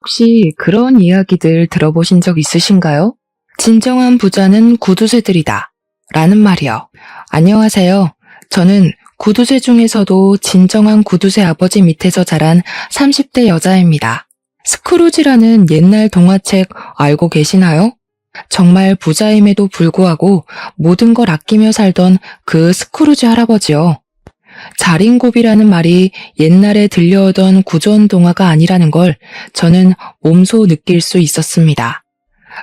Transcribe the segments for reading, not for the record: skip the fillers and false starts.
혹시 그런 이야기들 들어보신 적 있으신가요? 진정한 부자는 구두쇠들이다. 라는 말이요. 안녕하세요. 저는 구두쇠 중에서도 진정한 구두쇠 아버지 밑에서 자란 30대 여자입니다. 스크루지라는 옛날 동화책 알고 계시나요? 정말 부자임에도 불구하고 모든 걸 아끼며 살던 그 스크루지 할아버지요. 자린고비라는 말이 옛날에 들려오던 구전 동화가 아니라는 걸 저는 몸소 느낄 수 있었습니다.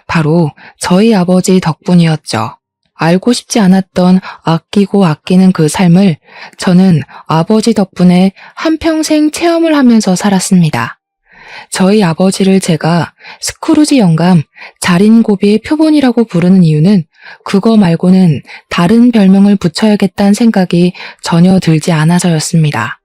바로 저희 아버지 덕분이었죠. 알고 싶지 않았던 아끼고 아끼는 그 삶을 저는 아버지 덕분에 한평생 체험을 하면서 살았습니다. 저희 아버지를 제가 스크루지 영감, 자린고비의 표본이라고 부르는 이유는 그거 말고는 다른 별명을 붙여야겠다는 생각이 전혀 들지 않아서였습니다.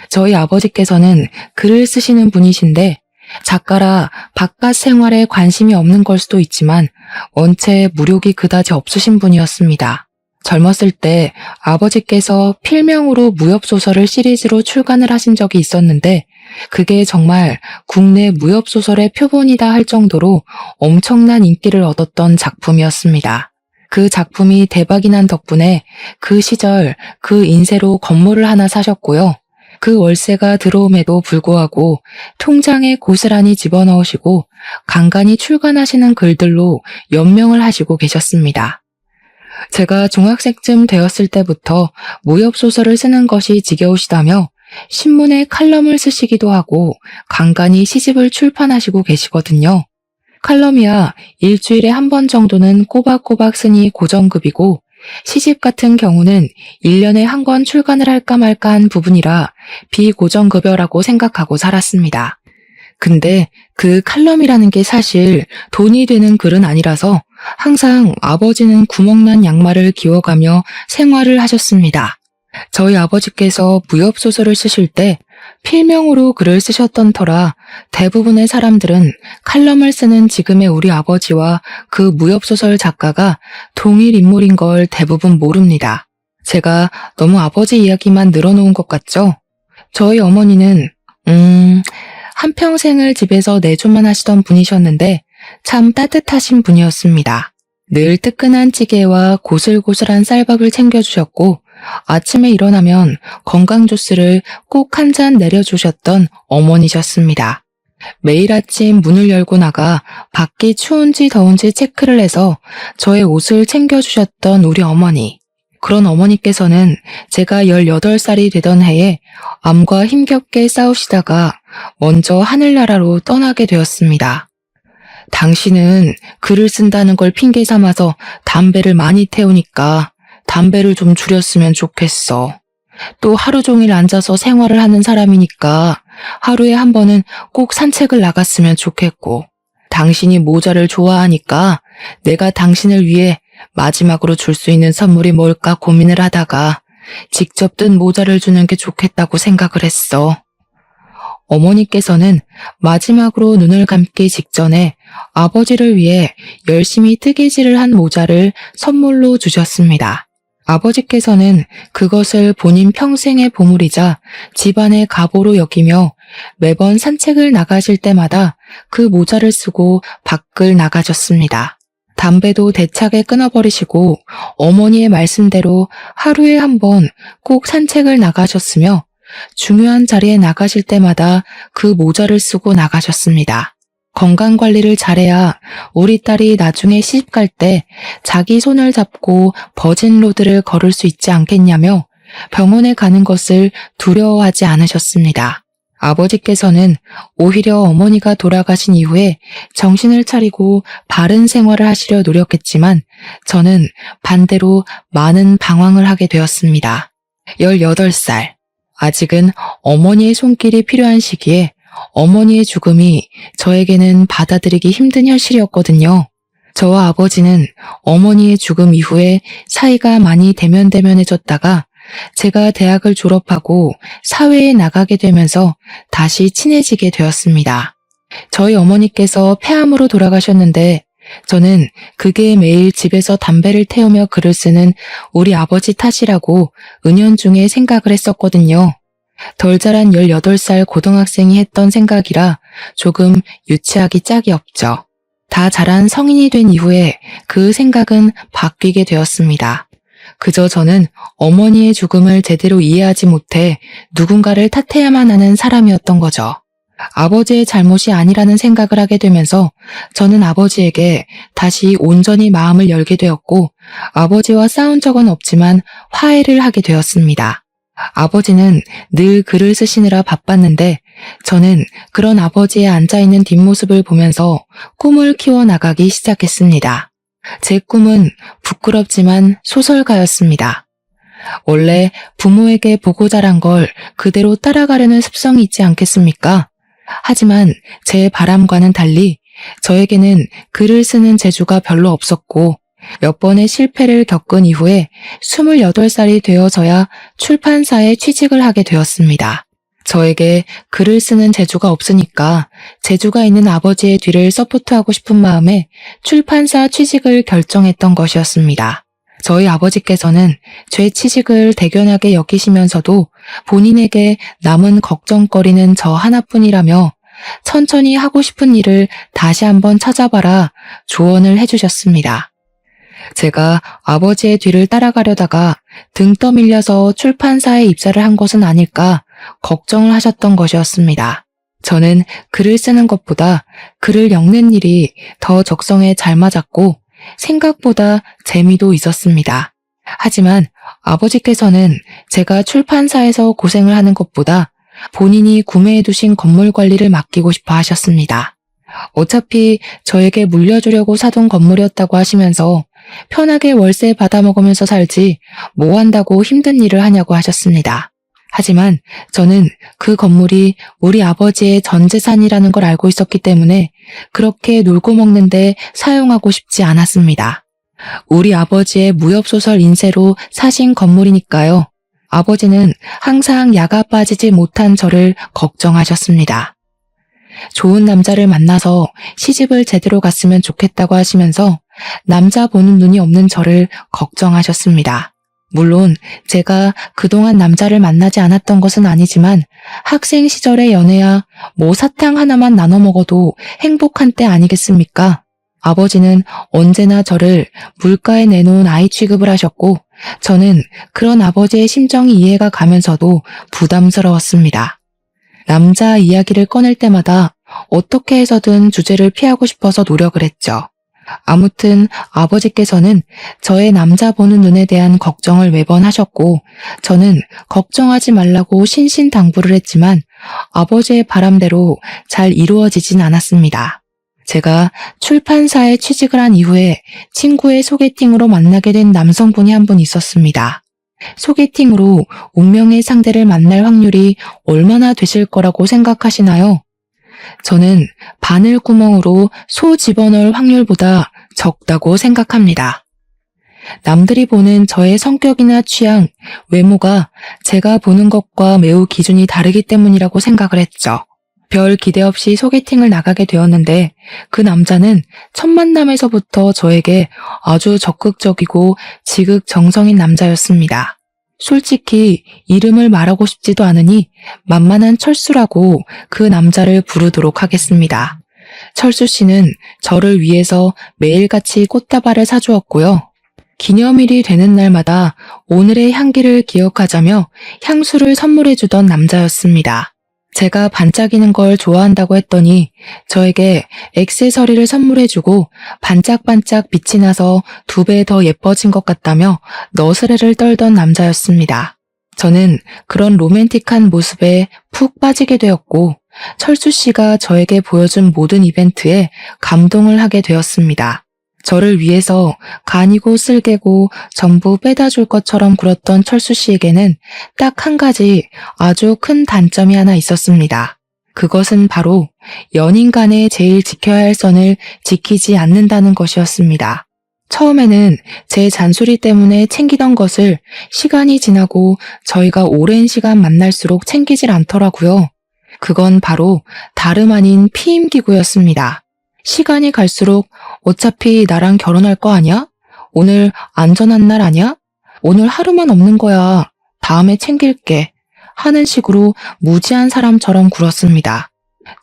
저희 아버지께서는 글을 쓰시는 분이신데 작가라 바깥 생활에 관심이 없는 걸 수도 있지만 원체 무력이 그다지 없으신 분이었습니다. 젊었을 때 아버지께서 필명으로 무협소설을 시리즈로 출간을 하신 적이 있었는데 그게 정말 국내 무협소설의 표본이다 할 정도로 엄청난 인기를 얻었던 작품이었습니다. 그 작품이 대박이 난 덕분에 그 시절 그 인세로 건물을 하나 사셨고요. 그 월세가 들어옴에도 불구하고 통장에 고스란히 집어넣으시고 간간히 출간하시는 글들로 연명을 하시고 계셨습니다. 제가 중학생쯤 되었을 때부터 무협소설을 쓰는 것이 지겨우시다며 신문에 칼럼을 쓰시기도 하고 간간히 시집을 출판하시고 계시거든요. 칼럼이야 일주일에 한 번 정도는 꼬박꼬박 쓰니 고정급이고 시집 같은 경우는 1년에 한 권 출간을 할까 말까 한 부분이라 비고정급여라고 생각하고 살았습니다. 근데 그 칼럼이라는 게 사실 돈이 되는 글은 아니라서 항상 아버지는 구멍난 양말을 기워가며 생활을 하셨습니다. 저희 아버지께서 무협소설을 쓰실 때 필명으로 글을 쓰셨던 터라 대부분의 사람들은 칼럼을 쓰는 지금의 우리 아버지와 그 무협소설 작가가 동일 인물인 걸 대부분 모릅니다. 제가 너무 아버지 이야기만 늘어놓은 것 같죠? 저희 어머니는 한평생을 집에서 내조만 하시던 분이셨는데 참 따뜻하신 분이었습니다. 늘 뜨끈한 찌개와 고슬고슬한 쌀밥을 챙겨주셨고 아침에 일어나면 건강 주스를 꼭 한 잔 내려주셨던 어머니셨습니다. 매일 아침 문을 열고 나가 밖이 추운지 더운지 체크를 해서 저의 옷을 챙겨주셨던 우리 어머니. 그런 어머니께서는 제가 18살이 되던 해에 암과 힘겹게 싸우시다가 먼저 하늘나라로 떠나게 되었습니다. 당신은 글을 쓴다는 걸 핑계 삼아서 담배를 많이 태우니까 담배를 좀 줄였으면 좋겠어. 또 하루 종일 앉아서 생활을 하는 사람이니까 하루에 한 번은 꼭 산책을 나갔으면 좋겠고, 당신이 모자를 좋아하니까 내가 당신을 위해 마지막으로 줄 수 있는 선물이 뭘까 고민을 하다가 직접 뜬 모자를 주는 게 좋겠다고 생각을 했어. 어머니께서는 마지막으로 눈을 감기 직전에 아버지를 위해 열심히 뜨개질을 한 모자를 선물로 주셨습니다. 아버지께서는 그것을 본인 평생의 보물이자 집안의 가보로 여기며 매번 산책을 나가실 때마다 그 모자를 쓰고 밖을 나가셨습니다. 담배도 대차게 끊어버리시고 어머니의 말씀대로 하루에 한 번 꼭 산책을 나가셨으며 중요한 자리에 나가실 때마다 그 모자를 쓰고 나가셨습니다. 건강관리를 잘해야 우리 딸이 나중에 시집갈 때 자기 손을 잡고 버진로드를 걸을 수 있지 않겠냐며 병원에 가는 것을 두려워하지 않으셨습니다. 아버지께서는 오히려 어머니가 돌아가신 이후에 정신을 차리고 바른 생활을 하시려 노력했지만 저는 반대로 많은 방황을 하게 되었습니다. 18살. 아직은 어머니의 손길이 필요한 시기에 어머니의 죽음이 저에게는 받아들이기 힘든 현실이었거든요. 저와 아버지는 어머니의 죽음 이후에 사이가 많이 대면대면해졌다가 제가 대학을 졸업하고 사회에 나가게 되면서 다시 친해지게 되었습니다. 저희 어머니께서 폐암으로 돌아가셨는데 저는 그게 매일 집에서 담배를 태우며 글을 쓰는 우리 아버지 탓이라고 은연중에 생각을 했었거든요. 덜 자란 18살 고등학생이 했던 생각이라 조금 유치하기 짝이 없죠. 다 자란 성인이 된 이후에 그 생각은 바뀌게 되었습니다. 그저 저는 어머니의 죽음을 제대로 이해하지 못해 누군가를 탓해야만 하는 사람이었던 거죠. 아버지의 잘못이 아니라는 생각을 하게 되면서 저는 아버지에게 다시 온전히 마음을 열게 되었고 아버지와 싸운 적은 없지만 화해를 하게 되었습니다. 아버지는 늘 글을 쓰시느라 바빴는데 저는 그런 아버지의 앉아있는 뒷모습을 보면서 꿈을 키워나가기 시작했습니다. 제 꿈은 부끄럽지만 소설가였습니다. 원래 부모에게 보고 자란 걸 그대로 따라가려는 습성이 있지 않겠습니까? 하지만 제 바람과는 달리 저에게는 글을 쓰는 재주가 별로 없었고 몇 번의 실패를 겪은 이후에 28살이 되어서야 출판사에 취직을 하게 되었습니다. 저에게 글을 쓰는 재주가 없으니까 재주가 있는 아버지의 뒤를 서포트하고 싶은 마음에 출판사 취직을 결정했던 것이었습니다. 저희 아버지께서는 제 취직을 대견하게 여기시면서도 본인에게 남은 걱정거리는 저 하나뿐이라며 천천히 하고 싶은 일을 다시 한번 찾아봐라 조언을 해주셨습니다. 제가 아버지의 뒤를 따라가려다가 등 떠밀려서 출판사에 입사를 한 것은 아닐까 걱정을 하셨던 것이었습니다. 저는 글을 쓰는 것보다 글을 엮는 일이 더 적성에 잘 맞았고 생각보다 재미도 있었습니다. 하지만 아버지께서는 제가 출판사에서 고생을 하는 것보다 본인이 구매해두신 건물 관리를 맡기고 싶어 하셨습니다. 어차피 저에게 물려주려고 사둔 건물이었다고 하시면서 편하게 월세 받아먹으면서 살지 뭐 한다고 힘든 일을 하냐고 하셨습니다. 하지만 저는 그 건물이 우리 아버지의 전 재산이라는 걸 알고 있었기 때문에 그렇게 놀고 먹는데 사용하고 싶지 않았습니다. 우리 아버지의 무협소설 인쇄로 사신 건물이니까요. 아버지는 항상 야가 빠지지 못한 저를 걱정하셨습니다. 좋은 남자를 만나서 시집을 제대로 갔으면 좋겠다고 하시면서 남자 보는 눈이 없는 저를 걱정하셨습니다. 물론 제가 그동안 남자를 만나지 않았던 것은 아니지만 학생 시절의 연애야 뭐 사탕 하나만 나눠 먹어도 행복한 때 아니겠습니까? 아버지는 언제나 저를 물가에 내놓은 아이 취급을 하셨고 저는 그런 아버지의 심정이 이해가 가면서도 부담스러웠습니다. 남자 이야기를 꺼낼 때마다 어떻게 해서든 주제를 피하고 싶어서 노력을 했죠. 아무튼 아버지께서는 저의 남자 보는 눈에 대한 걱정을 매번 하셨고 저는 걱정하지 말라고 신신당부를 했지만 아버지의 바람대로 잘 이루어지진 않았습니다. 제가 출판사에 취직을 한 이후에 친구의 소개팅으로 만나게 된 남성분이 한 분 있었습니다. 소개팅으로 운명의 상대를 만날 확률이 얼마나 되실 거라고 생각하시나요? 저는 바늘구멍으로 소 집어넣을 확률보다 적다고 생각합니다. 남들이 보는 저의 성격이나 취향, 외모가 제가 보는 것과 매우 기준이 다르기 때문이라고 생각을 했죠. 별 기대 없이 소개팅을 나가게 되었는데 그 남자는 첫 만남에서부터 저에게 아주 적극적이고 지극정성인 남자였습니다. 솔직히 이름을 말하고 싶지도 않으니 만만한 철수라고 그 남자를 부르도록 하겠습니다. 철수 씨는 저를 위해서 매일같이 꽃다발을 사주었고요. 기념일이 되는 날마다 오늘의 향기를 기억하자며 향수를 선물해주던 남자였습니다. 제가 반짝이는 걸 좋아한다고 했더니 저에게 액세서리를 선물해주고 반짝반짝 빛이 나서 2배 더 예뻐진 것 같다며 너스레를 떨던 남자였습니다. 저는 그런 로맨틱한 모습에 푹 빠지게 되었고 철수 씨가 저에게 보여준 모든 이벤트에 감동을 하게 되었습니다. 저를 위해서 간이고 쓸개고 전부 빼다 줄 것처럼 굴었던 철수 씨에게는 딱 한 가지 아주 큰 단점이 하나 있었습니다. 그것은 바로 연인 간에 제일 지켜야 할 선을 지키지 않는다는 것이었습니다. 처음에는 제 잔소리 때문에 챙기던 것을 시간이 지나고 저희가 오랜 시간 만날수록 챙기질 않더라고요. 그건 바로 다름 아닌 피임기구였습니다. 시간이 갈수록 어차피 나랑 결혼할 거 아니야? 오늘 안전한 날 아니야? 오늘 하루만 없는 거야. 다음에 챙길게. 하는 식으로 무지한 사람처럼 굴었습니다.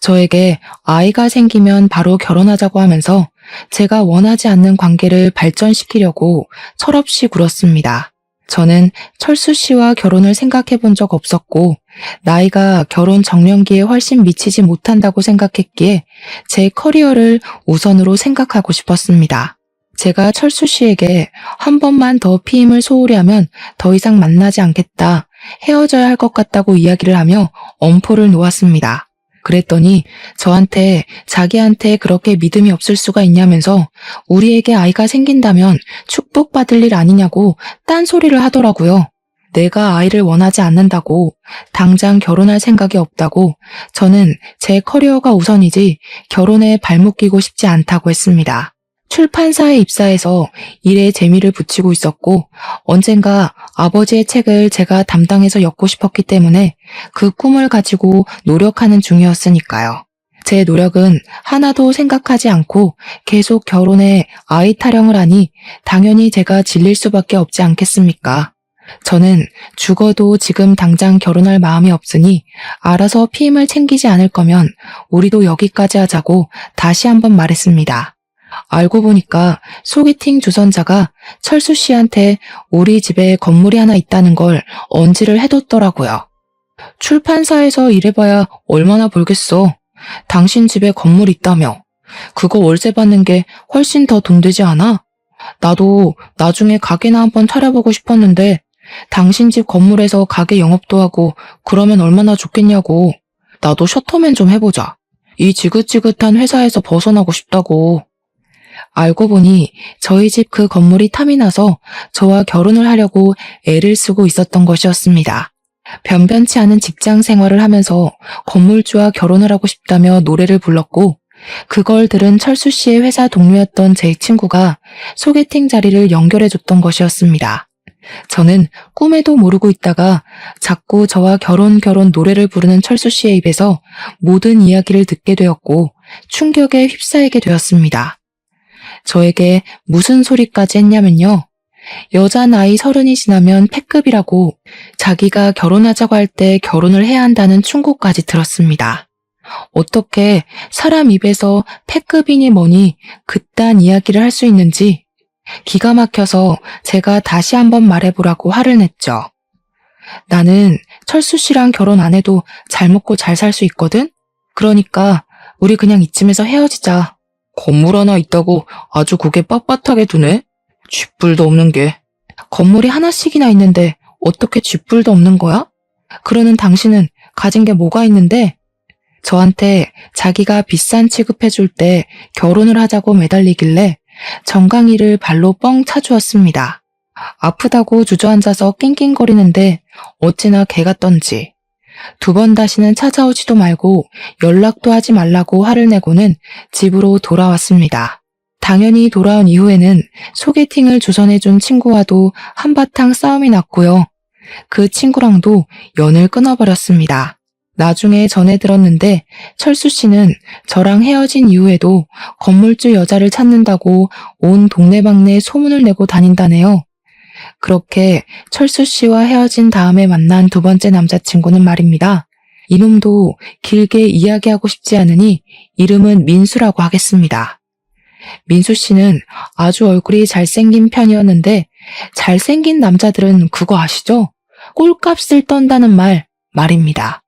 저에게 아이가 생기면 바로 결혼하자고 하면서 제가 원하지 않는 관계를 발전시키려고 철없이 굴었습니다. 저는 철수 씨와 결혼을 생각해 본 적 없었고 나이가 결혼 정년기에 훨씬 미치지 못한다고 생각했기에 제 커리어를 우선으로 생각하고 싶었습니다. 제가 철수 씨에게 한 번만 더 피임을 소홀히 하면 더 이상 만나지 않겠다, 헤어져야 할 것 같다고 이야기를 하며 엄포를 놓았습니다. 그랬더니 저한테 자기한테 그렇게 믿음이 없을 수가 있냐면서 우리에게 아이가 생긴다면 축복받을 일 아니냐고 딴소리를 하더라고요. 내가 아이를 원하지 않는다고, 당장 결혼할 생각이 없다고, 저는 제 커리어가 우선이지 결혼에 발목 끼고 싶지 않다고 했습니다. 출판사에 입사해서 일에 재미를 붙이고 있었고 언젠가 아버지의 책을 제가 담당해서 엮고 싶었기 때문에 그 꿈을 가지고 노력하는 중이었으니까요. 제 노력은 하나도 생각하지 않고 계속 결혼해 아이 타령을 하니 당연히 제가 질릴 수밖에 없지 않겠습니까? 저는 죽어도 지금 당장 결혼할 마음이 없으니 알아서 피임을 챙기지 않을 거면 우리도 여기까지 하자고 다시 한번 말했습니다. 알고 보니까 소개팅 주선자가 철수 씨한테 우리 집에 건물이 하나 있다는 걸 언지를 해뒀더라고요. 출판사에서 일해봐야 얼마나 벌겠어. 당신 집에 건물 있다며. 그거 월세 받는 게 훨씬 더 돈 되지 않아? 나도 나중에 가게나 한번 차려보고 싶었는데 당신 집 건물에서 가게 영업도 하고 그러면 얼마나 좋겠냐고. 나도 셔터맨 좀 해보자. 이 지긋지긋한 회사에서 벗어나고 싶다고. 알고 보니 저희 집 그 건물이 탐이 나서 저와 결혼을 하려고 애를 쓰고 있었던 것이었습니다. 변변치 않은 직장 생활을 하면서 건물주와 결혼을 하고 싶다며 노래를 불렀고 그걸 들은 철수 씨의 회사 동료였던 제 친구가 소개팅 자리를 연결해줬던 것이었습니다. 저는 꿈에도 모르고 있다가 자꾸 저와 결혼 노래를 부르는 철수 씨의 입에서 모든 이야기를 듣게 되었고 충격에 휩싸이게 되었습니다. 저에게 무슨 소리까지 했냐면요. 여자 나이 30이 지나면 패급이라고 자기가 결혼하자고 할 때 결혼을 해야 한다는 충고까지 들었습니다. 어떻게 사람 입에서 패급이니 뭐니 그딴 이야기를 할 수 있는지 기가 막혀서 제가 다시 한번 말해보라고 화를 냈죠. 나는 철수 씨랑 결혼 안 해도 잘 먹고 잘 살 수 있거든? 그러니까 우리 그냥 이쯤에서 헤어지자. 건물 하나 있다고 아주 고개 빳빳하게 두네? 쥐뿔도 없는 게. 건물이 하나씩이나 있는데 어떻게 쥐뿔도 없는 거야? 그러는 당신은 가진 게 뭐가 있는데? 저한테 자기가 비싼 취급해줄 때 결혼을 하자고 매달리길래 정강이를 발로 뻥 차주었습니다. 아프다고 주저앉아서 낑낑거리는데 어찌나 개 같던지. 2번 다시는 찾아오지도 말고 연락도 하지 말라고 화를 내고는 집으로 돌아왔습니다. 당연히 돌아온 이후에는 소개팅을 주선해준 친구와도 한바탕 싸움이 났고요. 그 친구랑도 연을 끊어버렸습니다. 나중에 전해 들었는데 철수 씨는 저랑 헤어진 이후에도 건물주 여자를 찾는다고 온 동네방네 소문을 내고 다닌다네요. 그렇게 철수 씨와 헤어진 다음에 만난 2번째 남자친구는 말입니다. 이놈도 길게 이야기하고 싶지 않으니 이름은 민수라고 하겠습니다. 민수 씨는 아주 얼굴이 잘생긴 편이었는데 잘생긴 남자들은 그거 아시죠? 꼴값을 떤다는 말입니다.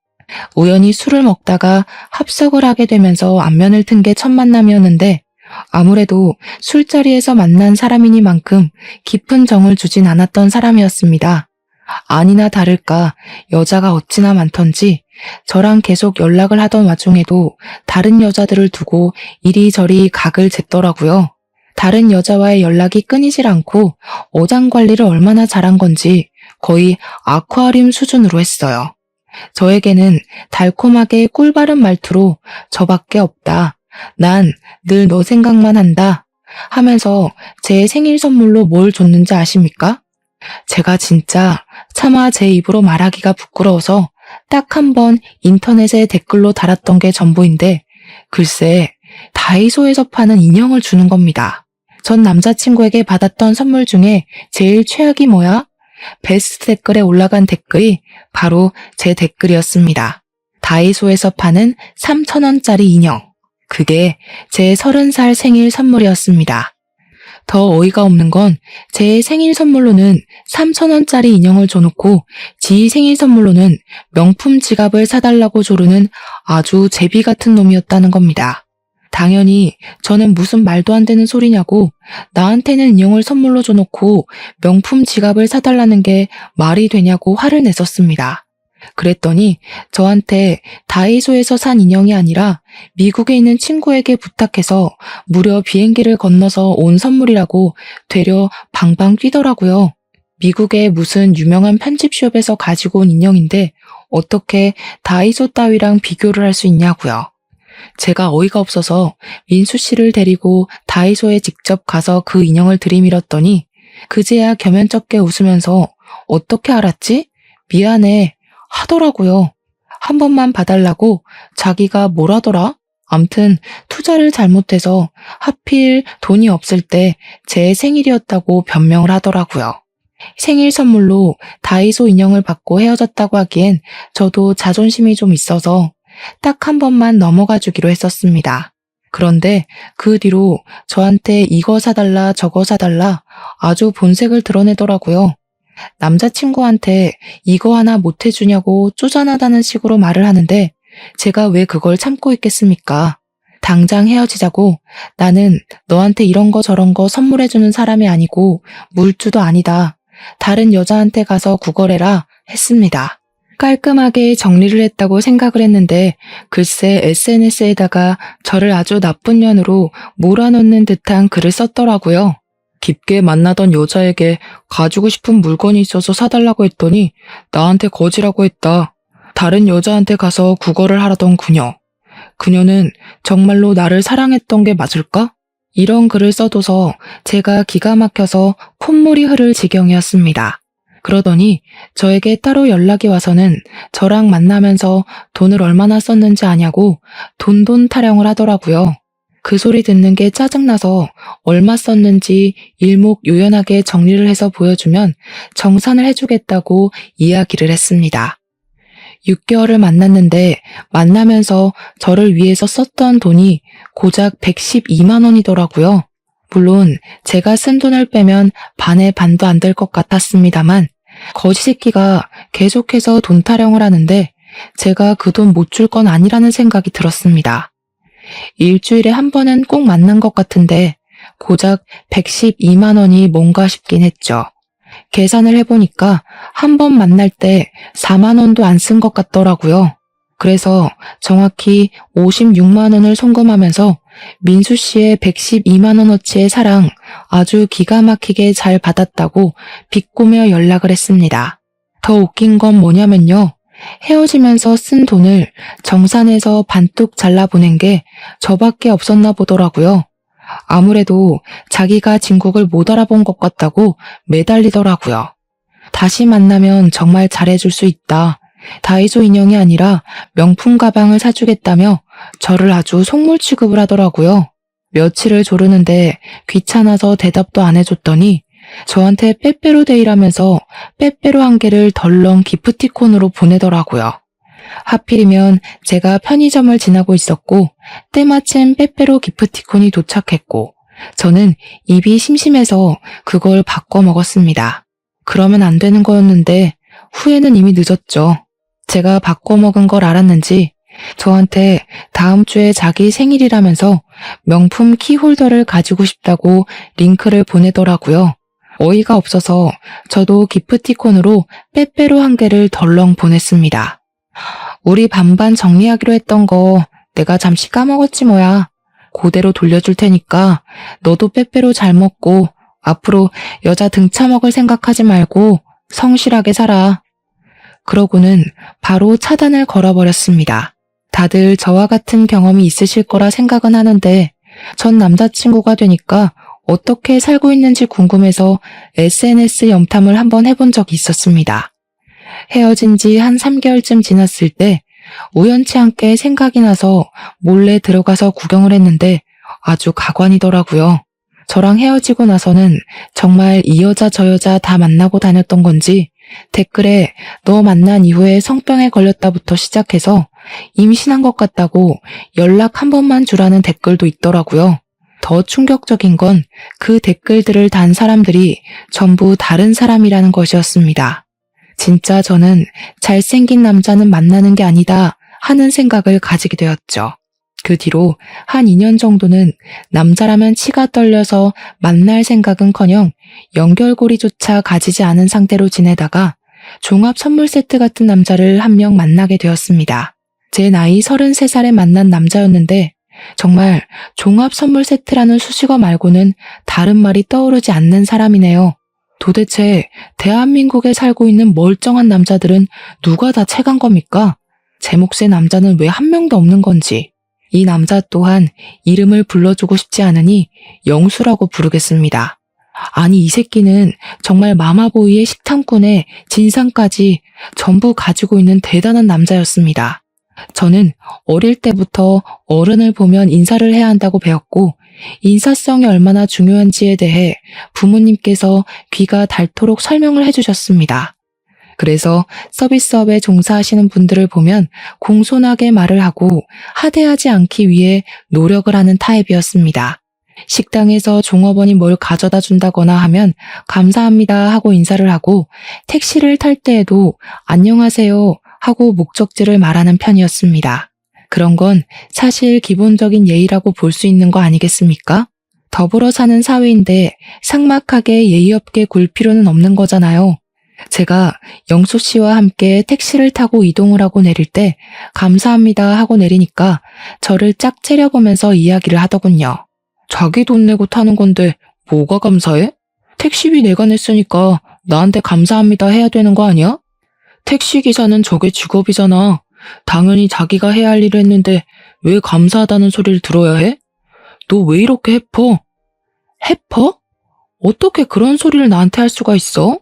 우연히 술을 먹다가 합석을 하게 되면서 안면을 튼 게 첫 만남이었는데 아무래도 술자리에서 만난 사람이니만큼 깊은 정을 주진 않았던 사람이었습니다. 아니나 다를까 여자가 어찌나 많던지 저랑 계속 연락을 하던 와중에도 다른 여자들을 두고 이리저리 각을 쟀더라고요. 다른 여자와의 연락이 끊이질 않고 어장 관리를 얼마나 잘한 건지 거의 아쿠아리움 수준으로 했어요. 저에게는 달콤하게 꿀바른 말투로 저밖에 없다. 난 늘 너 생각만 한다 하면서 제 생일 선물로 뭘 줬는지 아십니까? 제가 진짜 차마 제 입으로 말하기가 부끄러워서 딱 한 번 인터넷에 댓글로 달았던 게 전부인데 글쎄 다이소에서 파는 인형을 주는 겁니다. 전 남자친구에게 받았던 선물 중에 제일 최악이 뭐야? 베스트 댓글에 올라간 댓글이 바로 제 댓글이었습니다. 다이소에서 파는 3,000원짜리 인형. 그게 제 30살 생일 선물이었습니다. 더 어이가 없는 건 제 생일 선물로는 3,000원짜리 인형을 줘놓고 지 생일 선물로는 명품 지갑을 사달라고 조르는 아주 제비 같은 놈이었다는 겁니다. 당연히 저는 무슨 말도 안 되는 소리냐고, 나한테는 인형을 선물로 줘놓고 명품 지갑을 사달라는 게 말이 되냐고 화를 냈었습니다. 그랬더니 저한테 다이소에서 산 인형이 아니라 미국에 있는 친구에게 부탁해서 무려 비행기를 건너서 온 선물이라고 되려 방방 뛰더라고요. 미국의 무슨 유명한 편집숍에서 가지고 온 인형인데 어떻게 다이소 따위랑 비교를 할 수 있냐고요. 제가 어이가 없어서 민수 씨를 데리고 다이소에 직접 가서 그 인형을 들이밀었더니 그제야 겸연쩍게 웃으면서 어떻게 알았지? 미안해 하더라고요. 한 번만 봐달라고 자기가 뭐라더라? 암튼 투자를 잘못해서 하필 돈이 없을 때 제 생일이었다고 변명을 하더라고요. 생일 선물로 다이소 인형을 받고 헤어졌다고 하기엔 저도 자존심이 좀 있어서 딱 한 번만 넘어가 주기로 했었습니다. 그런데 그 뒤로 저한테 이거 사달라 저거 사달라 아주 본색을 드러내더라고요. 남자친구한테 이거 하나 못 해주냐고 쪼잔하다는 식으로 말을 하는데 제가 왜 그걸 참고 있겠습니까? 당장 헤어지자고, 나는 너한테 이런 거 저런 거 선물해주는 사람이 아니고 물주도 아니다. 다른 여자한테 가서 구걸해라 했습니다. 깔끔하게 정리를 했다고 생각을 했는데 글쎄 SNS에다가 저를 아주 나쁜 년으로 몰아넣는 듯한 글을 썼더라고요. 깊게 만나던 여자에게 가지고 싶은 물건이 있어서 사달라고 했더니 나한테 거지라고 했다. 다른 여자한테 가서 구걸을 하라던 그녀. 그녀는 정말로 나를 사랑했던 게 맞을까? 이런 글을 써둬서 제가 기가 막혀서 콧물이 흐를 지경이었습니다. 그러더니 저에게 따로 연락이 와서는 저랑 만나면서 돈을 얼마나 썼는지 아냐고 돈돈 타령을 하더라고요. 그 소리 듣는 게 짜증나서 얼마 썼는지 일목요연하게 정리를 해서 보여주면 정산을 해주겠다고 이야기를 했습니다. 6개월을 만났는데 만나면서 저를 위해서 썼던 돈이 고작 112만 원이더라고요. 물론 제가 쓴 돈을 빼면 반의 반도 안 될 것 같았습니다만 거지 새끼가 계속해서 돈 타령을 하는데 제가 그 돈 못 줄 건 아니라는 생각이 들었습니다. 일주일에 한 번은 꼭 만난 것 같은데 고작 112만 원이 뭔가 싶긴 했죠. 계산을 해보니까 한 번 만날 때 4만 원도 안 쓴 것 같더라고요. 그래서 정확히 56만 원을 송금하면서 민수 씨의 112만 원어치의 사랑 아주 기가 막히게 잘 받았다고 비꼬며 연락을 했습니다. 더 웃긴 건 뭐냐면요. 헤어지면서 쓴 돈을 정산해서 반뚝 잘라보낸 게 저밖에 없었나 보더라고요. 아무래도 자기가 진국을 못 알아본 것 같다고 매달리더라고요. 다시 만나면 정말 잘해줄 수 있다. 다이소 인형이 아니라 명품 가방을 사주겠다며 저를 아주 속물 취급을 하더라고요. 며칠을 조르는데 귀찮아서 대답도 안 해줬더니 저한테 빼빼로 데이라면서 빼빼로 한 개를 덜렁 기프티콘으로 보내더라고요. 하필이면 제가 편의점을 지나고 있었고 때마침 빼빼로 기프티콘이 도착했고 저는 입이 심심해서 그걸 바꿔 먹었습니다. 그러면 안 되는 거였는데 후에는 이미 늦었죠. 제가 바꿔 먹은 걸 알았는지 저한테 다음 주에 자기 생일이라면서 명품 키홀더를 가지고 싶다고 링크를 보내더라고요. 어이가 없어서 저도 기프티콘으로 빼빼로 한 개를 덜렁 보냈습니다. 우리 반반 정리하기로 했던 거 내가 잠시 까먹었지 뭐야. 그대로 돌려줄 테니까 너도 빼빼로 잘 먹고 앞으로 여자 등차 먹을 생각하지 말고 성실하게 살아. 그러고는 바로 차단을 걸어버렸습니다. 다들 저와 같은 경험이 있으실 거라 생각은 하는데 전 남자친구가 되니까 어떻게 살고 있는지 궁금해서 SNS 염탐을 한번 해본 적이 있었습니다. 헤어진 지 한 3개월쯤 지났을 때 우연치 않게 생각이 나서 몰래 들어가서 구경을 했는데 아주 가관이더라고요. 저랑 헤어지고 나서는 정말 이 여자 저 여자 다 만나고 다녔던 건지 댓글에 너 만난 이후에 성병에 걸렸다부터 시작해서 임신한 것 같다고 연락 한 번만 주라는 댓글도 있더라고요. 더 충격적인 건 그 댓글들을 단 사람들이 전부 다른 사람이라는 것이었습니다. 진짜 저는 잘생긴 남자는 만나는 게 아니다 하는 생각을 가지게 되었죠. 그 뒤로 한 2년 정도는 남자라면 치가 떨려서 만날 생각은커녕 연결고리조차 가지지 않은 상태로 지내다가 종합 선물 세트 같은 남자를 한 명 만나게 되었습니다. 제 나이 33살에 만난 남자였는데 정말 종합 선물 세트라는 수식어 말고는 다른 말이 떠오르지 않는 사람이네요. 도대체 대한민국에 살고 있는 멀쩡한 남자들은 누가 다 채간 겁니까? 제 몫의 남자는 왜 한 명도 없는 건지. 이 남자 또한 이름을 불러주고 싶지 않으니 영수라고 부르겠습니다. 아니 이 새끼는 정말 마마보이의 식탐꾼의 진상까지 전부 가지고 있는 대단한 남자였습니다. 저는 어릴 때부터 어른을 보면 인사를 해야 한다고 배웠고 인사성이 얼마나 중요한지에 대해 부모님께서 귀가 닳도록 설명을 해주셨습니다. 그래서 서비스업에 종사하시는 분들을 보면 공손하게 말을 하고 하대하지 않기 위해 노력을 하는 타입이었습니다. 식당에서 종업원이 뭘 가져다 준다거나 하면 감사합니다 하고 인사를 하고 택시를 탈 때에도 안녕하세요 하고 목적지를 말하는 편이었습니다. 그런 건 사실 기본적인 예의라고 볼 수 있는 거 아니겠습니까? 더불어 사는 사회인데 삭막하게 예의 없게 굴 필요는 없는 거잖아요. 제가 영수 씨와 함께 택시를 타고 이동을 하고 내릴 때 감사합니다 하고 내리니까 저를 짝 째려보면서 이야기를 하더군요. 자기 돈 내고 타는 건데 뭐가 감사해? 택시비 내가 냈으니까 나한테 감사합니다 해야 되는 거 아니야? 택시기사는 저게 직업이잖아. 당연히 자기가 해야 할 일을 했는데 왜 감사하다는 소리를 들어야 해? 너 왜 이렇게 해퍼? 해퍼? 어떻게 그런 소리를 나한테 할 수가 있어?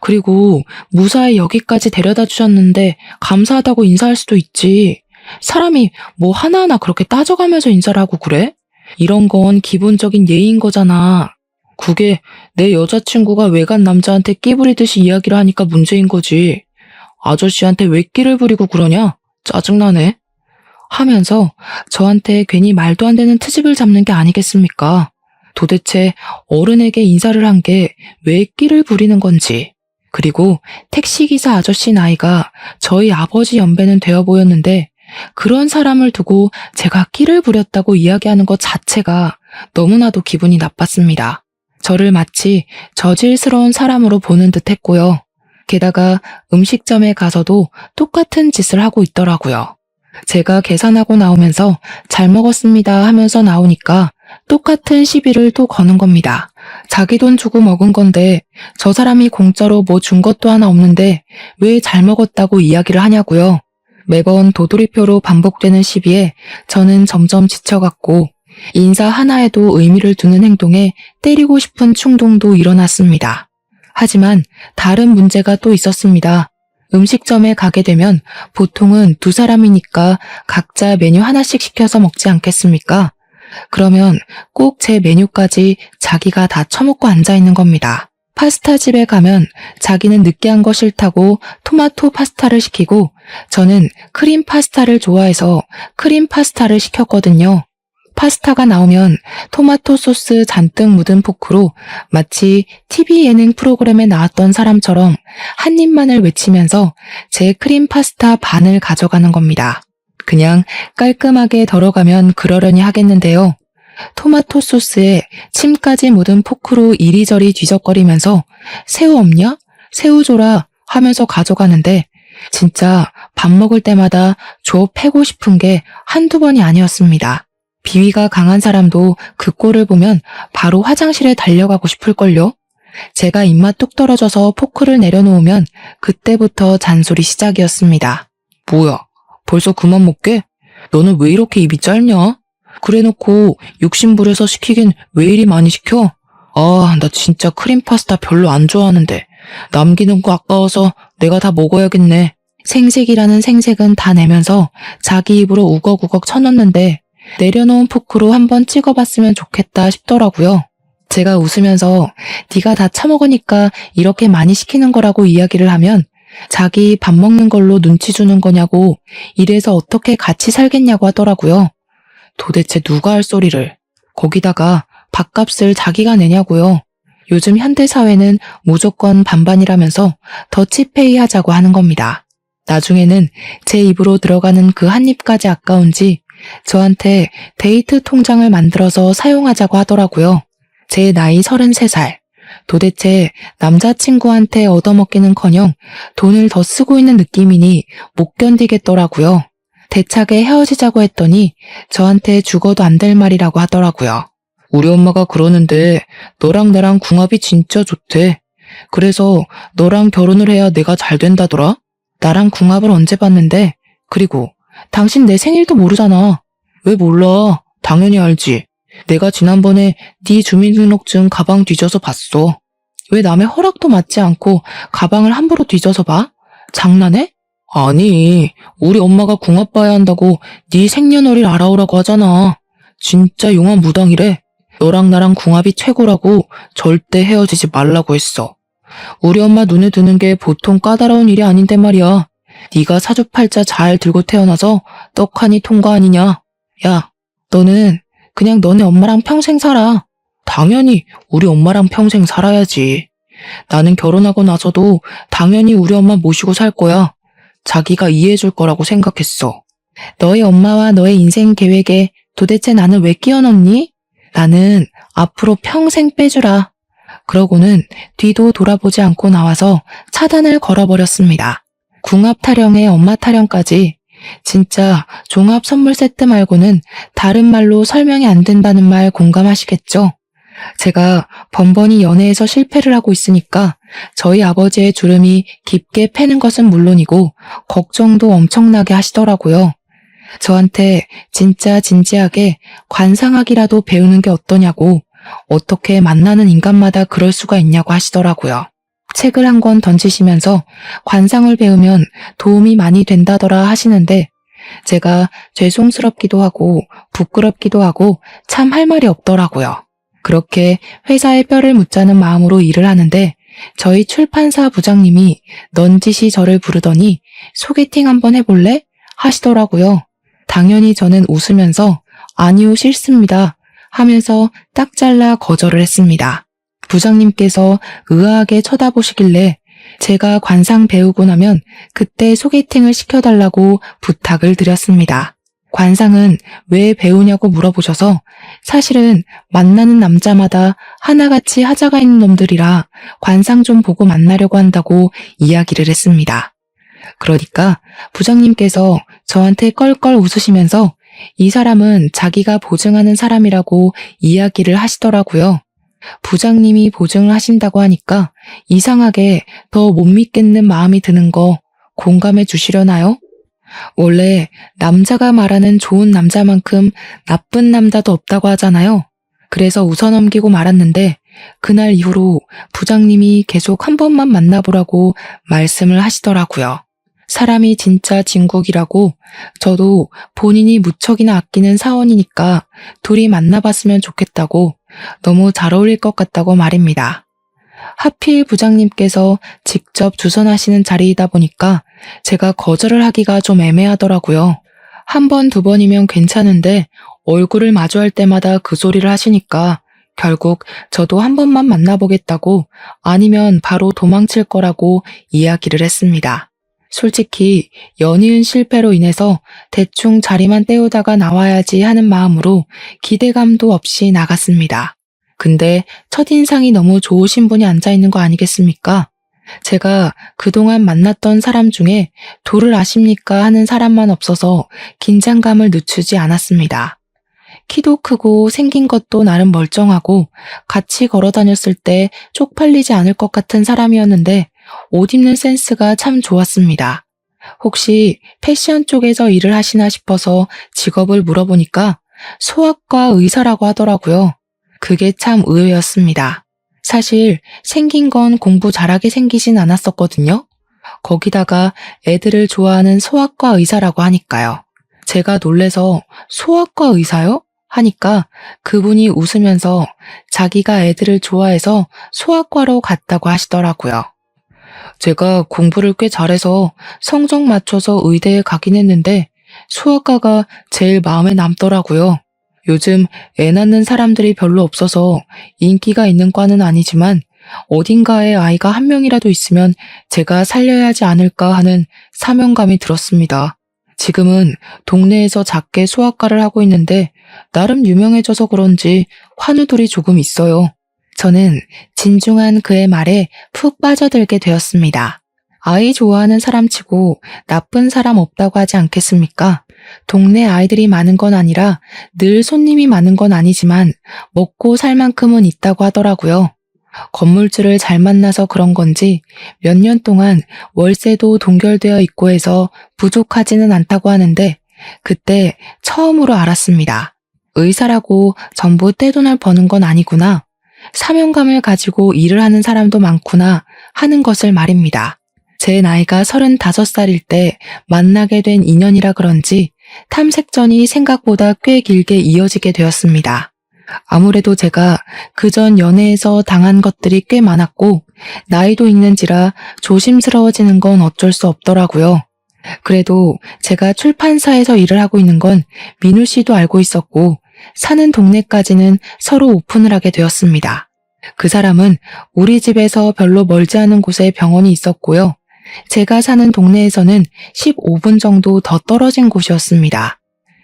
그리고 무사히 여기까지 데려다 주셨는데 감사하다고 인사할 수도 있지. 사람이 뭐 하나하나 그렇게 따져가면서 인사를 하고 그래? 이런 건 기본적인 예의인 거잖아. 그게 내 여자친구가 외간 남자한테 끼 부리듯이 이야기를 하니까 문제인 거지. 아저씨한테 왜 끼를 부리고 그러냐? 짜증나네. 하면서 저한테 괜히 말도 안 되는 트집을 잡는 게 아니겠습니까? 도대체 어른에게 인사를 한 게 왜 끼를 부리는 건지. 그리고 택시기사 아저씨 나이가 저희 아버지 연배는 되어 보였는데 그런 사람을 두고 제가 끼를 부렸다고 이야기하는 것 자체가 너무나도 기분이 나빴습니다. 저를 마치 저질스러운 사람으로 보는 듯 했고요. 게다가 음식점에 가서도 똑같은 짓을 하고 있더라고요. 제가 계산하고 나오면서 잘 먹었습니다 하면서 나오니까 똑같은 시비를 또 거는 겁니다. 자기 돈 주고 먹은 건데 저 사람이 공짜로 뭐 준 것도 하나 없는데 왜 잘 먹었다고 이야기를 하냐고요. 매번 도돌이표로 반복되는 시비에 저는 점점 지쳐갔고 인사 하나에도 의미를 두는 행동에 때리고 싶은 충동도 일어났습니다. 하지만 다른 문제가 또 있었습니다. 음식점에 가게 되면 보통은 두 사람이니까 각자 메뉴 하나씩 시켜서 먹지 않겠습니까? 그러면 꼭 제 메뉴까지 자기가 다 처먹고 앉아있는 겁니다. 파스타 집에 가면 자기는 느끼한 거 싫다고 토마토 파스타를 시키고 저는 크림 파스타를 좋아해서 크림 파스타를 시켰거든요. 파스타가 나오면 토마토 소스 잔뜩 묻은 포크로 마치 TV 예능 프로그램에 나왔던 사람처럼 한 입만을 외치면서 제 크림 파스타 반을 가져가는 겁니다. 그냥 깔끔하게 덜어가면 그러려니 하겠는데요. 토마토 소스에 침까지 묻은 포크로 이리저리 뒤적거리면서 새우 없냐? 새우 줘라 하면서 가져가는데 진짜 밥 먹을 때마다 줘 패고 싶은 게 한두 번이 아니었습니다. 비위가 강한 사람도 그 꼴을 보면 바로 화장실에 달려가고 싶을걸요? 제가 입맛 뚝 떨어져서 포크를 내려놓으면 그때부터 잔소리 시작이었습니다. 뭐야, 벌써 그만 먹게? 너는 왜 이렇게 입이 짧냐? 그래놓고 욕심부려서 시키긴 왜 이리 많이 시켜? 아, 나 진짜 크림 파스타 별로 안 좋아하는데 남기는 거 아까워서 내가 다 먹어야겠네. 생색이라는 생색은 다 내면서 자기 입으로 우걱우걱 쳐넣는데 내려놓은 포크로 한번 찍어봤으면 좋겠다 싶더라고요. 제가 웃으면서 네가 다 처먹으니까 이렇게 많이 시키는 거라고 이야기를 하면 자기 밥 먹는 걸로 눈치 주는 거냐고 이래서 어떻게 같이 살겠냐고 하더라고요. 도대체 누가 할 소리를. 거기다가 밥값을 자기가 내냐고요. 요즘 현대사회는 무조건 반반이라면서 더치페이 하자고 하는 겁니다. 나중에는 제 입으로 들어가는 그 한 입까지 아까운지 저한테 데이트 통장을 만들어서 사용하자고 하더라고요. 제 나이 33살. 도대체 남자친구한테 얻어먹기는커녕 돈을 더 쓰고 있는 느낌이니 못 견디겠더라고요. 대차게 헤어지자고 했더니 저한테 죽어도 안 될 말이라고 하더라고요. 우리 엄마가 그러는데 너랑 나랑 궁합이 진짜 좋대. 그래서 너랑 결혼을 해야 내가 잘 된다더라. 나랑 궁합을 언제 봤는데? 그리고 당신 내 생일도 모르잖아. 왜 몰라? 당연히 알지. 내가 지난번에 네 주민등록증 가방 뒤져서 봤어. 왜 남의 허락도 받지 않고 가방을 함부로 뒤져서 봐? 장난해? 아니, 우리 엄마가 궁합 봐야 한다고 네 생년월일 알아오라고 하잖아. 진짜 용한 무당이래. 너랑 나랑 궁합이 최고라고 절대 헤어지지 말라고 했어. 우리 엄마 눈에 드는 게 보통 까다로운 일이 아닌데 말이야. 네가 사주팔자 잘 들고 태어나서 떡하니 통과 아니냐. 야, 너는 그냥 너네 엄마랑 평생 살아. 당연히 우리 엄마랑 평생 살아야지. 나는 결혼하고 나서도 당연히 우리 엄마 모시고 살 거야. 자기가 이해해줄 거라고 생각했어. 너희 엄마와 너의 인생 계획에 도대체 나는 왜 끼워 넣니? 나는 앞으로 평생 빼주라. 그러고는 뒤도 돌아보지 않고 나와서 차단을 걸어버렸습니다. 궁합 타령에 엄마 타령까지. 진짜 종합 선물 세트 말고는 다른 말로 설명이 안 된다는 말 공감하시겠죠? 제가 번번이 연애에서 실패를 하고 있으니까 저희 아버지의 주름이 깊게 패는 것은 물론이고 걱정도 엄청나게 하시더라고요. 저한테 진짜 진지하게 관상학이라도 배우는 게 어떠냐고, 어떻게 만나는 인간마다 그럴 수가 있냐고 하시더라고요. 책을 한 권 던지시면서 관상을 배우면 도움이 많이 된다더라 하시는데 제가 죄송스럽기도 하고 부끄럽기도 하고 참 할 말이 없더라고요. 그렇게 회사에 뼈를 묻자는 마음으로 일을 하는데 저희 출판사 부장님이 넌지시 저를 부르더니 소개팅 한번 해볼래? 하시더라고요. 당연히 저는 웃으면서 아니요 싫습니다 하면서 딱 잘라 거절을 했습니다. 부장님께서 의아하게 쳐다보시길래 제가 관상 배우고 나면 그때 소개팅을 시켜달라고 부탁을 드렸습니다. 관상은 왜 배우냐고 물어보셔서 사실은 만나는 남자마다 하나같이 하자가 있는 놈들이라 관상 좀 보고 만나려고 한다고 이야기를 했습니다. 그러니까 부장님께서 저한테 껄껄 웃으시면서 이 사람은 자기가 보증하는 사람이라고 이야기를 하시더라고요. 부장님이 보증을 하신다고 하니까 이상하게 더 못 믿겠는 마음이 드는 거 공감해 주시려나요? 원래 남자가 말하는 좋은 남자만큼 나쁜 남자도 없다고 하잖아요. 그래서 웃어넘기고 말았는데 그날 이후로 부장님이 계속 한 번만 만나보라고 말씀을 하시더라고요. 사람이 진짜 진국이라고, 저도 본인이 무척이나 아끼는 사원이니까 둘이 만나봤으면 좋겠다고, 너무 잘 어울릴 것 같다고 말입니다. 하필 부장님께서 직접 주선하시는 자리이다 보니까 제가 거절을 하기가 좀 애매하더라고요. 한 번, 두 번이면 괜찮은데 얼굴을 마주할 때마다 그 소리를 하시니까 결국 저도 한 번만 만나보겠다고, 아니면 바로 도망칠 거라고 이야기를 했습니다. 솔직히 연이은 실패로 인해서 대충 자리만 때우다가 나와야지 하는 마음으로 기대감도 없이 나갔습니다. 근데 첫인상이 너무 좋으신 분이 앉아있는 거 아니겠습니까? 제가 그동안 만났던 사람 중에 도를 아십니까 하는 사람만 없어서 긴장감을 늦추지 않았습니다. 키도 크고 생긴 것도 나름 멀쩡하고 같이 걸어 다녔을 때 쪽팔리지 않을 것 같은 사람이었는데 옷 입는 센스가 참 좋았습니다. 혹시 패션 쪽에서 일을 하시나 싶어서 직업을 물어보니까 소아과 의사라고 하더라고요. 그게 참 의외였습니다. 사실 생긴 건 공부 잘하게 생기진 않았었거든요. 거기다가 애들을 좋아하는 소아과 의사라고 하니까요. 제가 놀래서 소아과 의사요? 하니까 그분이 웃으면서 자기가 애들을 좋아해서 소아과로 갔다고 하시더라고요. 제가 공부를 꽤 잘해서 성적 맞춰서 의대에 가긴 했는데 수학과가 제일 마음에 남더라고요. 요즘 애 낳는 사람들이 별로 없어서 인기가 있는 과는 아니지만 어딘가에 아이가 한 명이라도 있으면 제가 살려야 하지 않을까 하는 사명감이 들었습니다. 지금은 동네에서 작게 수학과를 하고 있는데 나름 유명해져서 그런지 환우들이 조금 있어요. 저는 진중한 그의 말에 푹 빠져들게 되었습니다. 아이 좋아하는 사람치고 나쁜 사람 없다고 하지 않겠습니까? 동네 아이들이 많은 건 아니라 늘 손님이 많은 건 아니지만 먹고 살 만큼은 있다고 하더라고요. 건물주를 잘 만나서 그런 건지 몇 년 동안 월세도 동결되어 있고 해서 부족하지는 않다고 하는데 그때 처음으로 알았습니다. 의사라고 전부 떼돈을 버는 건 아니구나. 사명감을 가지고 일을 하는 사람도 많구나 하는 것을 말입니다. 제 나이가 35살일 때 만나게 된 인연이라 그런지 탐색전이 생각보다 꽤 길게 이어지게 되었습니다. 아무래도 제가 그전 연애에서 당한 것들이 꽤 많았고 나이도 있는지라 조심스러워지는 건 어쩔 수 없더라고요. 그래도 제가 출판사에서 일을 하고 있는 건 민우 씨도 알고 있었고 사는 동네까지는 서로 오픈을 하게 되었습니다. 그 사람은 우리 집에서 별로 멀지 않은 곳에 병원이 있었고요. 제가 사는 동네에서는 15분 정도 더 떨어진 곳이었습니다.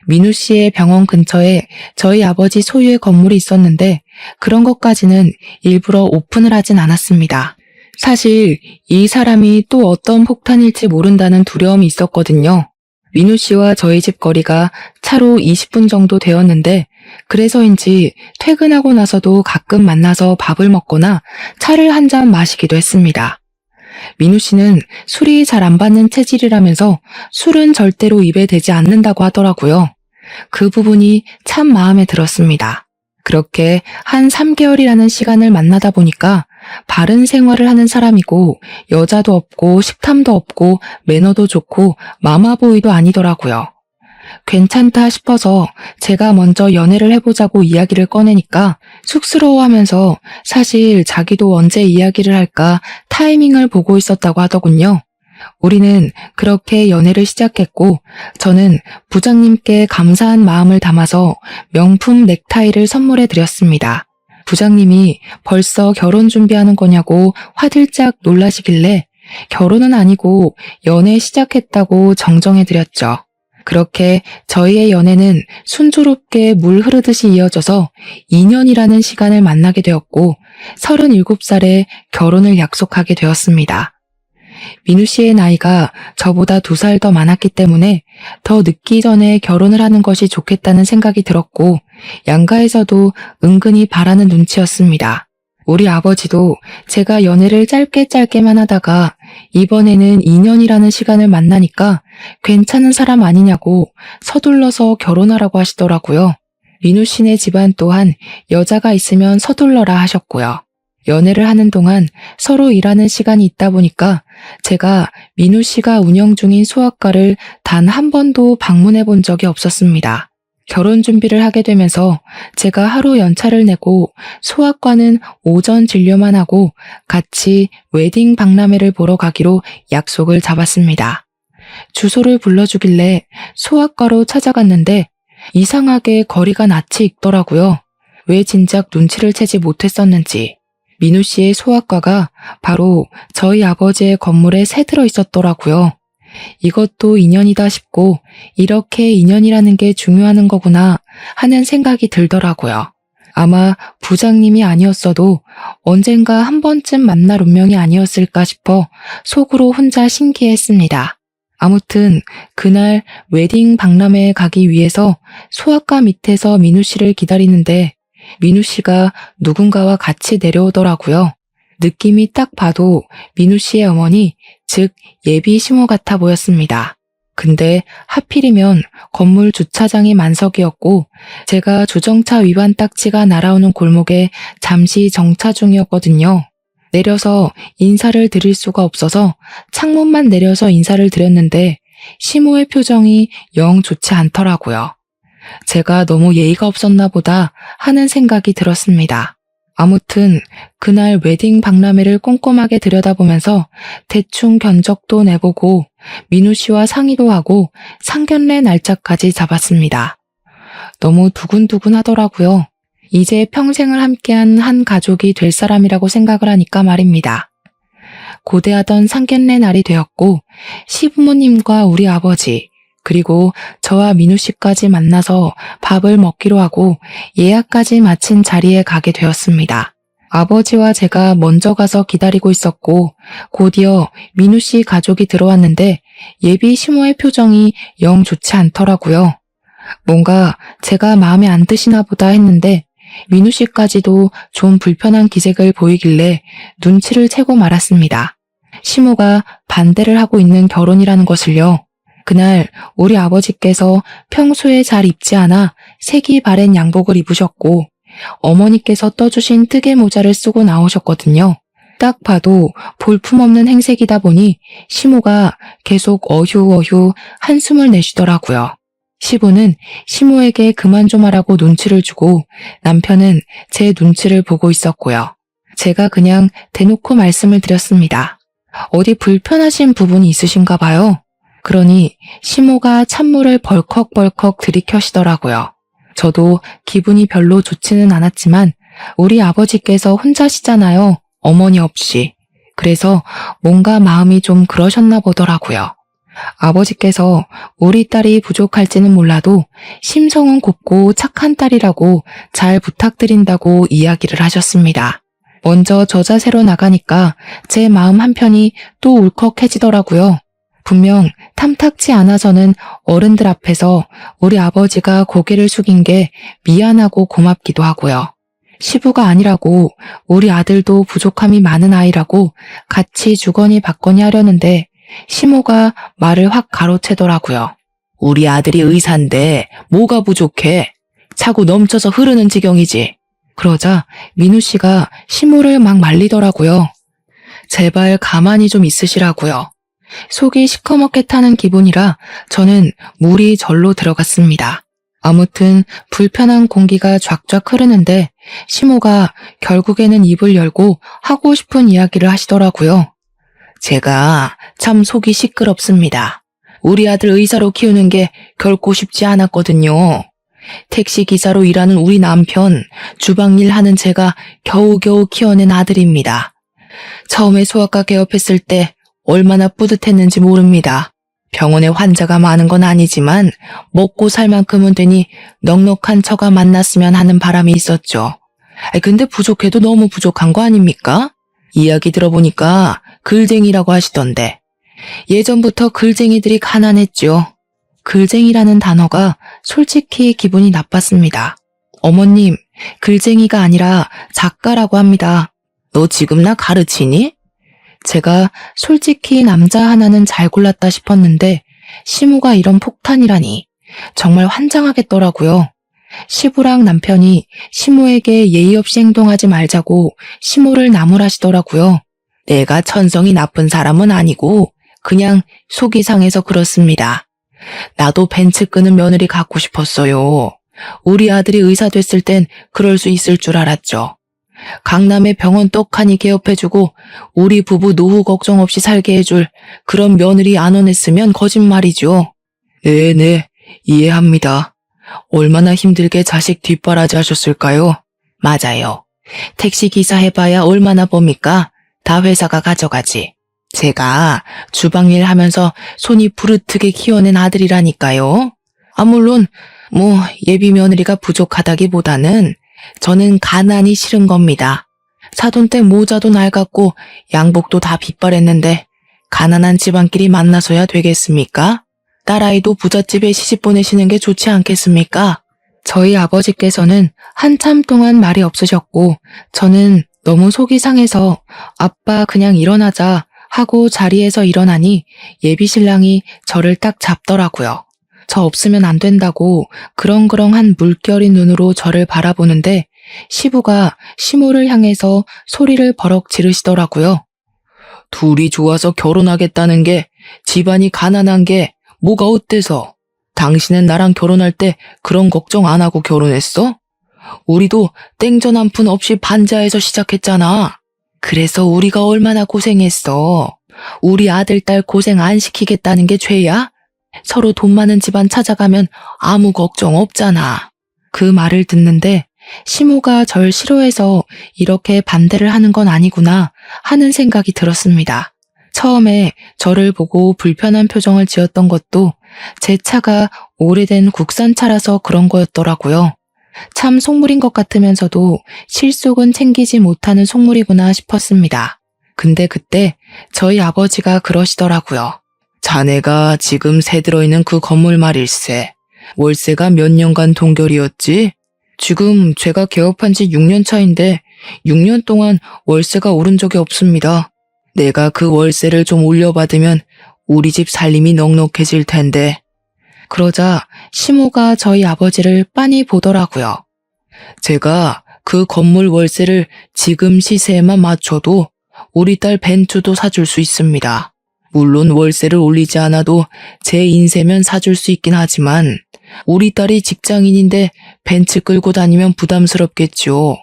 민우 씨의 병원 근처에 저희 아버지 소유의 건물이 있었는데 그런 것까지는 일부러 오픈을 하진 않았습니다. 사실 이 사람이 또 어떤 폭탄일지 모른다는 두려움이 있었거든요. 민우 씨와 저희 집 거리가 차로 20분 정도 되었는데 그래서인지 퇴근하고 나서도 가끔 만나서 밥을 먹거나 차를 한 잔 마시기도 했습니다. 민우 씨는 술이 잘 안 받는 체질이라면서 술은 절대로 입에 대지 않는다고 하더라고요. 그 부분이 참 마음에 들었습니다. 그렇게 한 3개월이라는 시간을 만나다 보니까 바른 생활을 하는 사람이고 여자도 없고 식탐도 없고 매너도 좋고 마마보이도 아니더라고요. 괜찮다 싶어서 제가 먼저 연애를 해보자고 이야기를 꺼내니까 쑥스러워하면서 사실 자기도 언제 이야기를 할까 타이밍을 보고 있었다고 하더군요. 우리는 그렇게 연애를 시작했고 저는 부장님께 감사한 마음을 담아서 명품 넥타이를 선물해 드렸습니다. 부장님이 벌써 결혼 준비하는 거냐고 화들짝 놀라시길래 결혼은 아니고 연애 시작했다고 정정해 드렸죠. 그렇게 저희의 연애는 순조롭게 물 흐르듯이 이어져서 2년이라는 시간을 만나게 되었고 37살에 결혼을 약속하게 되었습니다. 민우 씨의 나이가 저보다 2살 더 많았기 때문에 더 늦기 전에 결혼을 하는 것이 좋겠다는 생각이 들었고 양가에서도 은근히 바라는 눈치였습니다. 우리 아버지도 제가 연애를 짧게만 하다가 이번에는 2년이라는 시간을 만나니까 괜찮은 사람 아니냐고 서둘러서 결혼하라고 하시더라고요. 민우 씨네 집안 또한 여자가 있으면 서둘러라 하셨고요. 연애를 하는 동안 서로 일하는 시간이 있다 보니까 제가 민우 씨가 운영 중인 소아과를 단 한 번도 방문해 본 적이 없었습니다. 결혼 준비를 하게 되면서 제가 하루 연차를 내고 소아과는 오전 진료만 하고 같이 웨딩 박람회를 보러 가기로 약속을 잡았습니다. 주소를 불러주길래 소아과로 찾아갔는데 이상하게 거리가 낯이 익더라고요. 왜 진작 눈치를 채지 못했었는지. 민우 씨의 소아과가 바로 저희 아버지의 건물에 새 들어 있었더라고요. 이것도 인연이다 싶고 이렇게 인연이라는 게 중요한 거구나 하는 생각이 들더라고요. 아마 부장님이 아니었어도 언젠가 한 번쯤 만날 운명이 아니었을까 싶어 속으로 혼자 신기했습니다. 아무튼 그날 웨딩 박람회에 가기 위해서 소아과 밑에서 민우 씨를 기다리는데 민우 씨가 누군가와 같이 내려오더라고요. 느낌이 딱 봐도 민우 씨의 어머니, 즉 예비 시모 같아 보였습니다. 근데 하필이면 건물 주차장이 만석이었고 제가 주정차 위반 딱지가 날아오는 골목에 잠시 정차 중이었거든요. 내려서 인사를 드릴 수가 없어서 창문만 내려서 인사를 드렸는데 시모의 표정이 영 좋지 않더라고요. 제가 너무 예의가 없었나 보다 하는 생각이 들었습니다. 아무튼 그날 웨딩 박람회를 꼼꼼하게 들여다보면서 대충 견적도 내보고 민우 씨와 상의도 하고 상견례 날짜까지 잡았습니다. 너무 두근두근하더라고요. 이제 평생을 함께한 한 가족이 될 사람이라고 생각을 하니까 말입니다. 고대하던 상견례 날이 되었고 시부모님과 우리 아버지 그리고 저와 민우 씨까지 만나서 밥을 먹기로 하고 예약까지 마친 자리에 가게 되었습니다. 아버지와 제가 먼저 가서 기다리고 있었고 곧이어 민우 씨 가족이 들어왔는데 예비 시모의 표정이 영 좋지 않더라고요. 뭔가 제가 마음에 안 드시나 보다 했는데 민우 씨까지도 좀 불편한 기색을 보이길래 눈치를 채고 말았습니다. 시모가 반대를 하고 있는 결혼이라는 것을요. 그날 우리 아버지께서 평소에 잘 입지 않아 색이 바랜 양복을 입으셨고 어머니께서 떠주신 뜨개 모자를 쓰고 나오셨거든요. 딱 봐도 볼품없는 행색이다 보니 시모가 계속 어휴어휴 한숨을 내쉬더라고요. 시부는 시모에게 그만 좀 하라고 눈치를 주고 남편은 제 눈치를 보고 있었고요. 제가 그냥 대놓고 말씀을 드렸습니다. 어디 불편하신 부분이 있으신가 봐요. 그러니 시모가 찬물을 벌컥벌컥 들이켜시더라고요. 저도 기분이 별로 좋지는 않았지만 우리 아버지께서 혼자시잖아요. 어머니 없이. 그래서 뭔가 마음이 좀 그러셨나 보더라고요. 아버지께서 우리 딸이 부족할지는 몰라도 심성은 곱고 착한 딸이라고 잘 부탁드린다고 이야기를 하셨습니다. 먼저 저 자세로 나가니까 제 마음 한편이 또 울컥해지더라고요. 분명 탐탁치 않아서는 어른들 앞에서 우리 아버지가 고개를 숙인 게 미안하고 고맙기도 하고요. 시부가 아니라고 우리 아들도 부족함이 많은 아이라고 같이 주거니 받거니 하려는데 시모가 말을 확 가로채더라고요. 우리 아들이 의사인데 뭐가 부족해? 차고 넘쳐서 흐르는 지경이지. 그러자 민우 씨가 시모를 막 말리더라고요. 제발 가만히 좀 있으시라고요. 속이 시커멓게 타는 기분이라 저는 물이 절로 들어갔습니다. 아무튼 불편한 공기가 쫙쫙 흐르는데 시모가 결국에는 입을 열고 하고 싶은 이야기를 하시더라고요. 제가 참 속이 시끄럽습니다. 우리 아들 의사로 키우는 게 결코 쉽지 않았거든요. 택시기사로 일하는 우리 남편, 주방일 하는 제가 겨우겨우 키워낸 아들입니다. 처음에 소아과 개업했을 때 얼마나 뿌듯했는지 모릅니다. 병원에 환자가 많은 건 아니지만 먹고 살 만큼은 되니 넉넉한 처가 만났으면 하는 바람이 있었죠. 근데 부족해도 너무 부족한 거 아닙니까? 이야기 들어보니까 글쟁이라고 하시던데 예전부터 글쟁이들이 가난했죠. 글쟁이라는 단어가 솔직히 기분이 나빴습니다. 어머님, 글쟁이가 아니라 작가라고 합니다. 너 지금 나 가르치니? 제가 솔직히 남자 하나는 잘 골랐다 싶었는데 시모가 이런 폭탄이라니 정말 환장하겠더라고요. 시부랑 남편이 시모에게 예의 없이 행동하지 말자고 시모를 나무라시더라고요. 내가 천성이 나쁜 사람은 아니고 그냥 속이 상해서 그렇습니다. 나도 벤츠 끄는 며느리 갖고 싶었어요. 우리 아들이 의사 됐을 땐 그럴 수 있을 줄 알았죠. 강남에 병원 떡하니 개업해주고 우리 부부 노후 걱정 없이 살게 해줄 그런 며느리 안 원했으면 거짓말이죠. 네네, 이해합니다. 얼마나 힘들게 자식 뒷바라지 하셨을까요? 맞아요. 택시기사 해봐야 얼마나 봅니까? 다 회사가 가져가지. 제가 주방일 하면서 손이 부르트게 키워낸 아들이라니까요. 물론 예비 며느리가 부족하다기보다는 저는 가난이 싫은 겁니다. 사돈댁 모자도 낡았고 양복도 다 빗발했는데 가난한 집안끼리 만나서야 되겠습니까? 딸아이도 부잣집에 시집 보내시는 게 좋지 않겠습니까? 저희 아버지께서는 한참 동안 말이 없으셨고 저는 너무 속이 상해서 아빠 그냥 일어나자 하고 자리에서 일어나니 예비신랑이 저를 딱 잡더라고요. 저 없으면 안 된다고 그렁그렁한 물결인 눈으로 저를 바라보는데 시부가 시모를 향해서 소리를 버럭 지르시더라고요. 둘이 좋아서 결혼하겠다는 게 집안이 가난한 게 뭐가 어때서? 당신은 나랑 결혼할 때 그런 걱정 안 하고 결혼했어? 우리도 땡전 한 푼 없이 반자에서 시작했잖아. 그래서 우리가 얼마나 고생했어. 우리 아들, 딸 고생 안 시키겠다는 게 죄야? 서로 돈 많은 집안 찾아가면 아무 걱정 없잖아. 그 말을 듣는데 시모가 절 싫어해서 이렇게 반대를 하는 건 아니구나 하는 생각이 들었습니다. 처음에 저를 보고 불편한 표정을 지었던 것도 제 차가 오래된 국산차라서 그런 거였더라고요. 참 속물인 것 같으면서도 실속은 챙기지 못하는 속물이구나 싶었습니다. 근데 그때 저희 아버지가 그러시더라고요. 자네가 지금 새 들어있는 그 건물 말일세. 월세가 몇 년간 동결이었지? 지금 제가 개업한 지 6년 차인데 6년 동안 월세가 오른 적이 없습니다. 내가 그 월세를 좀 올려받으면 우리 집 살림이 넉넉해질 텐데. 그러자 시모가 저희 아버지를 빤히 보더라고요. 제가 그 건물 월세를 지금 시세에만 맞춰도 우리 딸 벤츠도 사줄 수 있습니다. 물론 월세를 올리지 않아도 제 인세면 사줄 수 있긴 하지만 우리 딸이 직장인인데 벤츠 끌고 다니면 부담스럽겠죠.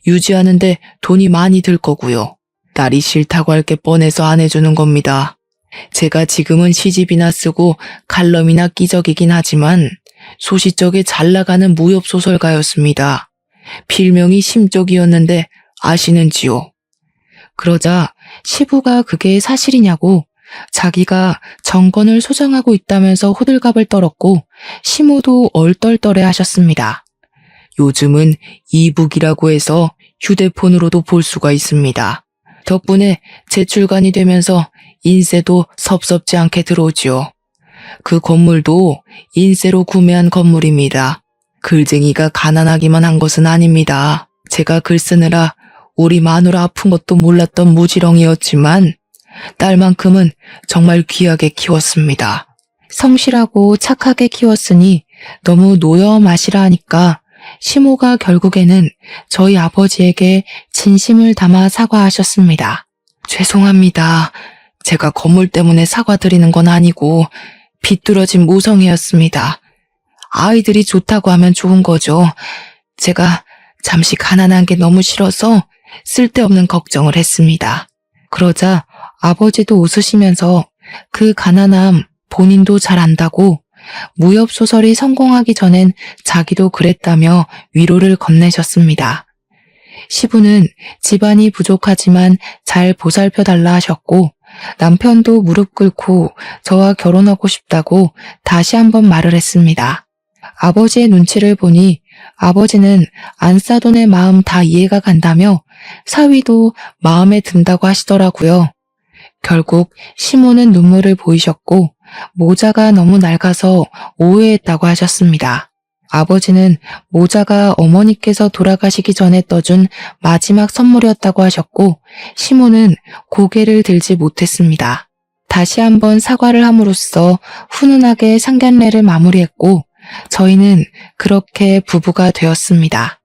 유지하는데 돈이 많이 들 거고요. 딸이 싫다고 할 게 뻔해서 안 해주는 겁니다. 제가 지금은 시집이나 쓰고 칼럼이나 끼적이긴 하지만 소시적에 잘 나가는 무협소설가였습니다. 필명이 심적이었는데 아시는지요? 그러자 시부가 그게 사실이냐고 자기가 정권을 소장하고 있다면서 호들갑을 떨었고 시모도 얼떨떨해 하셨습니다. 요즘은 이북이라고 해서 휴대폰으로도 볼 수가 있습니다. 덕분에 재출간이 되면서 인세도 섭섭지 않게 들어오지요. 그 건물도 인세로 구매한 건물입니다. 글쟁이가 가난하기만 한 것은 아닙니다. 제가 글 쓰느라 우리 마누라 아픈 것도 몰랐던 무지렁이였지만 딸만큼은 정말 귀하게 키웠습니다. 성실하고 착하게 키웠으니 너무 노여 마시라 하니까 시모가 결국에는 저희 아버지에게 진심을 담아 사과하셨습니다. 죄송합니다. 제가 건물 때문에 사과드리는 건 아니고 비뚤어진 모성이었습니다. 아이들이 좋다고 하면 좋은 거죠. 제가 잠시 가난한 게 너무 싫어서 쓸데없는 걱정을 했습니다. 그러자 아버지도 웃으시면서 그 가난함 본인도 잘 안다고 무협소설이 성공하기 전엔 자기도 그랬다며 위로를 건네셨습니다. 시부는 집안이 부족하지만 잘 보살펴달라 하셨고 남편도 무릎 꿇고 저와 결혼하고 싶다고 다시 한번 말을 했습니다. 아버지의 눈치를 보니 아버지는 안싸돈의 마음 다 이해가 간다며 사위도 마음에 든다고 하시더라고요. 결국 시모는 눈물을 보이셨고 모자가 너무 낡아서 오해했다고 하셨습니다. 아버지는 모자가 어머니께서 돌아가시기 전에 떠준 마지막 선물이었다고 하셨고 시모는 고개를 들지 못했습니다. 다시 한번 사과를 함으로써 훈훈하게 상견례를 마무리했고 저희는 그렇게 부부가 되었습니다.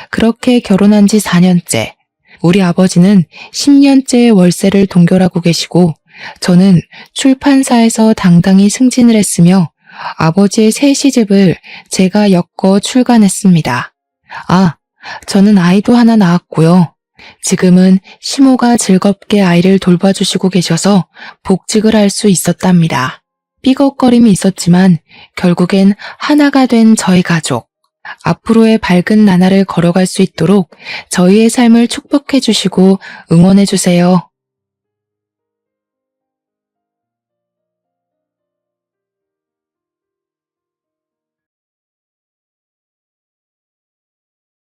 그렇게 결혼한 지 4년째, 우리 아버지는 10년째 월세를 동결하고 계시고 저는 출판사에서 당당히 승진을 했으며 아버지의 새 시집을 제가 엮어 출간했습니다. 저는 아이도 하나 낳았고요. 지금은 시모가 즐겁게 아이를 돌봐주시고 계셔서 복직을 할 수 있었답니다. 삐걱거림이 있었지만 결국엔 하나가 된 저희 가족. 앞으로의 밝은 나날을 걸어갈 수 있도록 저희의 삶을 축복해 주시고 응원해 주세요.